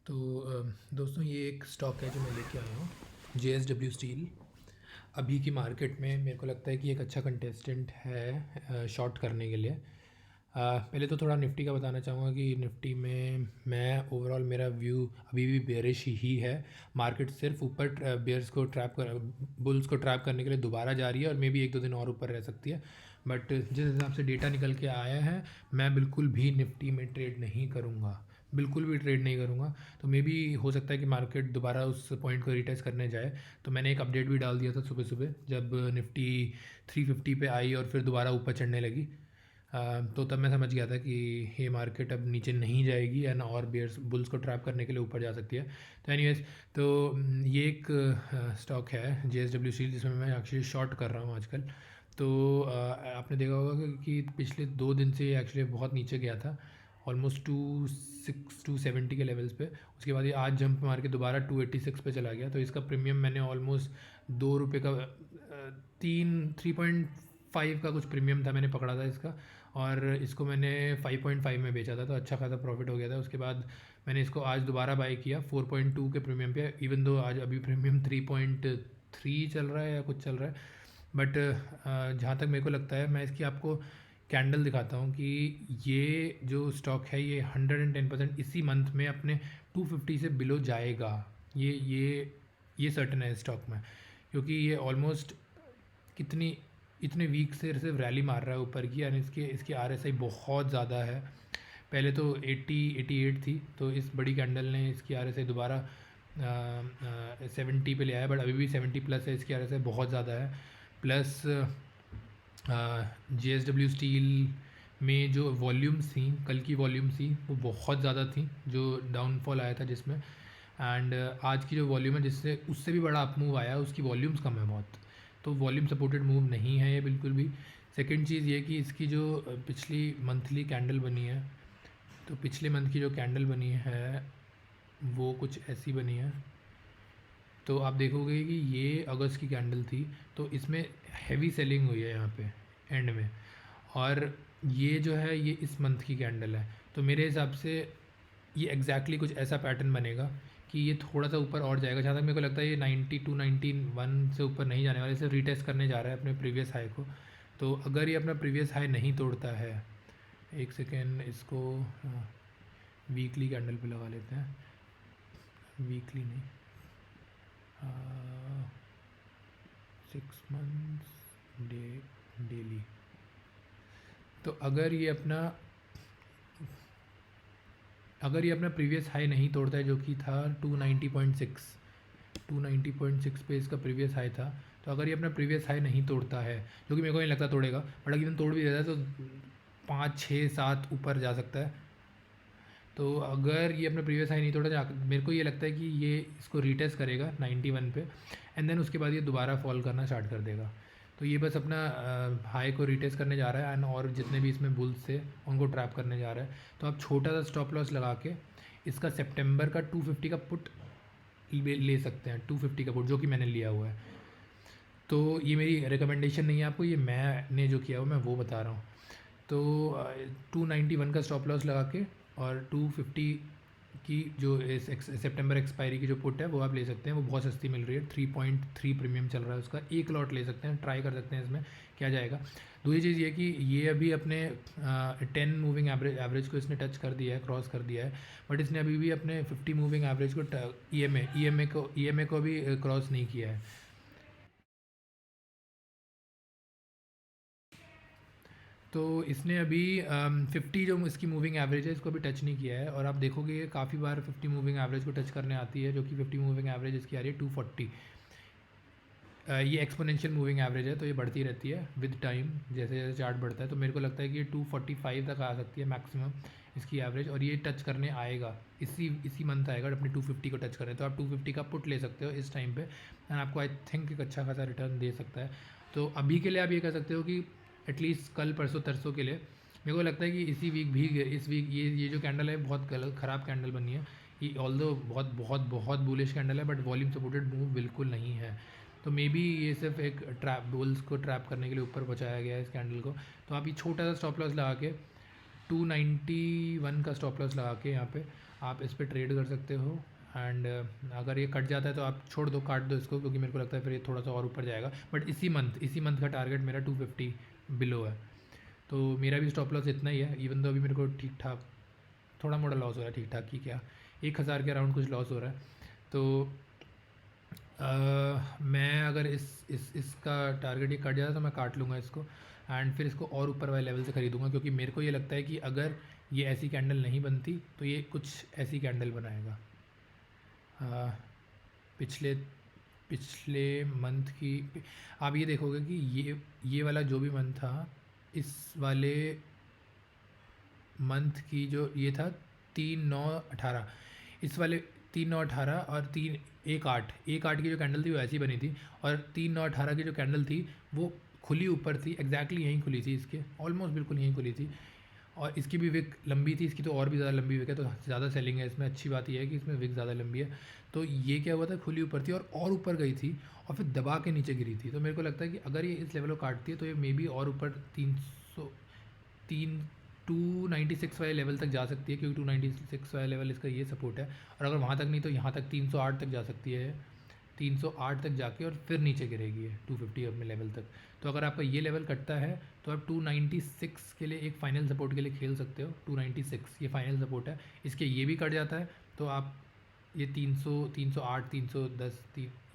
तो दोस्तों ये एक स्टॉक है जो मैं लेके आया हूँ, JSW स्टील। अभी की मार्केट में मेरे को लगता है कि एक अच्छा कंटेस्टेंट है शॉर्ट करने के लिए। पहले तो थोड़ा निफ्टी का बताना चाहूँगा कि निफ्टी में मैं ओवरऑल मेरा व्यू अभी भी बेयरिश ही है। मार्केट सिर्फ ऊपर बेयर्स को ट्रैप कर बुल्स को ट्रैप करने के लिए दोबारा जा रही है और मे भी एक दो दिन और ऊपर रह सकती है। बट जिस हिसाब से डेटा निकल के आया है, मैं बिल्कुल भी निफ्टी में ट्रेड नहीं करूँगा, बिल्कुल भी ट्रेड नहीं करूँगा। तो मे बी हो सकता है कि मार्केट दोबारा उस पॉइंट को रिटेस्ट करने जाए। तो मैंने एक अपडेट भी डाल दिया था सुबह सुबह, जब निफ्टी 350 पे आई और फिर दोबारा ऊपर चढ़ने लगी। तो तब मैं समझ गया था कि ये मार्केट अब नीचे नहीं जाएगी एंड और बेयर्स बुल्स को ट्रैप करने के लिए ऊपर जा सकती है। तो एनीवेज, तो ये एक स्टॉक है JSW स्टील, जिसमें मैं एक्चुअली शॉर्ट कर रहा हूँ आजकल। तो आपने देखा होगा कि पिछले 2 दिन से ये एक्चुअली बहुत नीचे गया था, ऑलमोस्ट 270 के लेवल्स पे। उसके बाद ये आज जंप मार के दोबारा 286 पे चला गया। तो इसका प्रीमियम मैंने ऑलमोस्ट ₹2 का 3.5 का कुछ प्रीमियम था, मैंने पकड़ा था इसका। और इसको मैंने 5.5 में बेचा था, तो अच्छा खासा प्रॉफिट हो गया था। उसके बाद मैंने इसको आज दोबारा बाई किया 4.2 के प्रीमियम पे, इवन दो आज अभी प्रीमियम 3.3 चल रहा है या कुछ चल रहा है। बट जहाँ तक मेरे को लगता है, मैं इसकी आपको कैंडल दिखाता हूँ कि ये जो स्टॉक है ये 110% इसी मंथ में अपने 250 से बिलो जाएगा। ये सर्टन है इस स्टॉक में, क्योंकि ये ऑलमोस्ट कितनी इतने वीक से सिर्फ रैली मार रहा है ऊपर की, यानी इसकी इसकी RSI बहुत ज़्यादा है। पहले तो 88 थी, तो इस बड़ी कैंडल ने इसकी RSI दोबारा 70 पे ले आया, बट अभी भी 70 प्लस है इसकी RSI, बहुत ज़्यादा है। प्लस JSW स्टील में जो वॉल्यूम्स थी, कल की वॉल्यूम्स थी, वो बहुत ज़्यादा थी, जो डाउनफॉल आया था जिसमें। एंड आज की जो वॉल्यूम है, जिससे उससे भी बड़ा अप मूव आया, उसकी वॉल्यूम्स कम है बहुत। तो वॉल्यूम सपोर्टेड मूव नहीं है ये बिल्कुल भी। सेकंड चीज़ ये कि इसकी जो पिछली मंथली कैंडल बनी है, तो पिछले मंथ की जो कैंडल बनी है वो कुछ ऐसी बनी है। तो आप देखोगे कि ये अगस्त की कैंडल थी, तो इसमें हैवी सेलिंग हुई है यहाँ पे एंड में। और ये जो है ये इस मंथ की कैंडल है। तो मेरे हिसाब से ये एग्जैक्टली कुछ ऐसा पैटर्न बनेगा कि ये थोड़ा सा ऊपर और जाएगा। जहाँ तक मेरे को लगता है ये 92-91 से ऊपर नहीं जाने वाला, इसे रीटेस्ट करने जा रहा है अपने प्रीवियस हाई को। तो अगर ये अपना प्रीवियस हाई नहीं तोड़ता है, एक सेकेंड, इसको वीकली कैंडल पे लगा लेते हैं, वीकली नहीं, 6 मंथ्स डेली। तो अगर ये अपना प्रीवियस हाई नहीं तोड़ता है, जो कि था 290.6 पे इसका प्रीवियस हाई था। तो अगर ये अपना प्रीवियस हाई नहीं तोड़ता है, जो कि मेरे को नहीं लगता तोड़ेगा, बट अगर तोड़ भी देता है तो 5, 6, 7 ऊपर जा सकता है। तो अगर ये अपना प्रीवियस हाई नहीं तोड़ा, मेरे को ये लगता है कि ये इसको रीटेस्ट करेगा 91 पे, एंड देन उसके बाद ये दोबारा फॉल करना स्टार्ट कर देगा। तो ये बस अपना हाई को रीटेस्ट करने जा रहा है, एंड और जितने भी इसमें बुल्स थे उनको ट्रैप करने जा रहा है। तो आप छोटा सा स्टॉप लॉस लगा के इसका सितंबर का 250 का पुट ले सकते हैं, 250 का पुट, जो कि मैंने लिया हुआ है। तो ये मेरी रिकमेंडेशन नहीं है आपको, ये मैंने जो किया हुआ मैं वो बता रहा हूँ। तो 291 का स्टॉप लॉस लगा के और 250 की जो सितंबर एक्सपायरी की जो पुट है वो आप ले सकते हैं। वो बहुत सस्ती मिल रही है, 3.3 प्रीमियम चल रहा है उसका। एक लॉट ले सकते हैं, ट्राई कर सकते हैं इसमें क्या जाएगा। दूसरी चीज़ ये कि ये अभी अपने 10 मूविंग एवरेज को इसने टच कर दिया है, क्रॉस कर दिया है। बट इसने अभी भी अपने 50 मूविंग एवरेज को EMA को अभी क्रॉस नहीं किया है। तो इसने अभी 50 जो इसकी मूविंग एवरेज है, इसको अभी टच नहीं किया है। और आप देखोगे ये काफ़ी बार 50 मूविंग एवरेज को टच करने आती है, जो कि 50 मूविंग एवरेज इसकी आ रही है 240। ये एक्सपोनेंशियल मूविंग एवरेज है, तो ये बढ़ती रहती है विद टाइम, जैसे जैसे चार्ट बढ़ता है। तो मेरे को लगता है कि ये 245 तक आ सकती है मैक्सिमम इसकी एवरेज, और ये टच करने आएगा, इसी मंथ आएगा अपनी 250 को टच करें। तो आप 250 का पुट ले सकते हो इस टाइम पे, एंड आपको आई थिंक एक अच्छा खासा रिटर्न दे सकता है। तो अभी के लिए आप ये कह सकते हो कि एटलीस्ट कल परसों तरसों के लिए मेरे को लगता है कि इसी वीक भी, इस वीक ये जो कैंडल है बहुत गलत ख़राब कैंडल बनी है। ये ऑल्दो बहुत बहुत बहुत बुलिश कैंडल है, बट वॉल्यूम सपोर्टेड मूव बिल्कुल नहीं है। तो मे बी ये सिर्फ एक ट्रैप बुल्स को ट्रैप करने के लिए ऊपर पहुँचाया गया है इस कैंडल को। तो आप ये छोटा सा स्टॉप लॉस लगा के 291 का स्टॉप लॉस लगा के यहाँ पे आप इस पर ट्रेड कर सकते हो। एंड अगर ये कट जाता है तो आप छोड़ दो, काट दो इसको, क्योंकि मेरे को लगता है फिर ये थोड़ा सा और ऊपर जाएगा। बट इसी मंथ का टारगेट मेरा 250 बिलो है, तो मेरा भी स्टॉप लॉस इतना ही है। इवन तो अभी मेरे को ठीक ठाक थोड़ा मोड़ा लॉस हो रहा है, ठीक ठाक ही क्या 1000 के अराउंड कुछ लॉस हो रहा है। तो मैं अगर इसका टारगेट ये कट जाता है तो मैं काट लूँगा इसको, एंड फिर इसको और ऊपर वाले लेवल से ख़रीदूँगा, क्योंकि मेरे को ये लगता है कि अगर ये ऐसी कैंडल नहीं बनती तो ये कुछ ऐसी कैंडल बनाएगा। पिछले पिछले मंथ की आप ये देखोगे कि ये वाला जो भी मंथ था, इस वाले मंथ की जो ये था 3/9/18, इस वाले 3/9/18 और 1/8 की जो कैंडल थी वो ऐसी बनी थी, और 3/9/18 की जो कैंडल थी वो खुली ऊपर थी, एग्जैक्टली यहीं खुली थी, इसके ऑलमोस्ट बिल्कुल यहीं खुली थी। और इसकी भी विक लंबी थी, इसकी तो और भी ज़्यादा लंबी विक है, तो ज़्यादा सेलिंग है इसमें। अच्छी बात यह है कि इसमें विक ज़्यादा लंबी है। तो ये क्या हुआ था, खुली ऊपर थी और ऊपर गई थी और फिर दबा के नीचे गिरी थी। तो मेरे को लगता है कि अगर ये इस लेवल को काटती है तो ये मे बी और ऊपर 296 वाले लेवल तक जा सकती है, क्योंकि 296 वाला लेवल इसका ये सपोर्ट है। और अगर वहाँ तक नहीं तो यहाँ तक 308 तक जा सकती है, 308 तक जाके और फिर नीचे गिरेगी है 250 अपने लेवल तक। तो अगर आपका ये लेवल कटता है तो आप 296 के लिए एक फ़ाइनल सपोर्ट के लिए खेल सकते हो। 296 ये फ़ाइनल सपोर्ट है, इसके ये भी कट जाता है तो आप ये 300, 308, 310,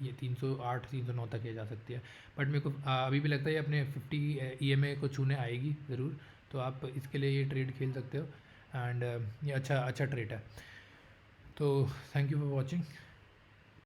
ये 308, 309 तक ये जा सकती है। बट मेरे को अभी भी लगता है ये अपने 50 EMA को छूने आएगी ज़रूर, तो आप इसके लिए ये ट्रेड खेल सकते हो। एंड ये अच्छा ट्रेड है। तो थैंक यू फॉर वॉचिंग।